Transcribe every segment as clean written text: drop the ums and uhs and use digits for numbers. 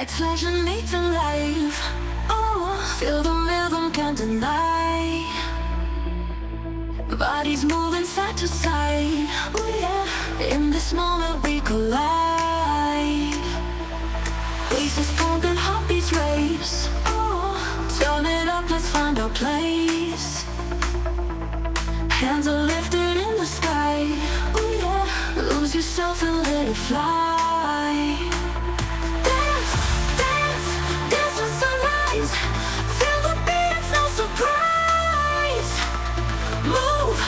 Lights flashing meet alive. Oh, feel the rhythm, can't deny. Bodies moving side to side. Oh yeah, in this moment we collide. Faces pumping, heartbeats race. Oh, turn it up, let's find our place. Hands are lifted in the sky. Oh yeah, lose yourself and let it fly. Dance, dance, dance with sunrise. Feel the beat, it's no surprise. Move,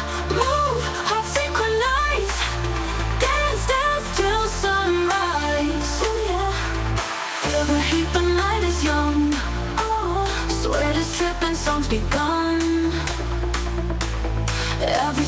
move, hearts synchronize. Dance, dance till sunrise. Oh yeah, feel the heat, the night is young. Oh, sweat is dripping, song's begun. Every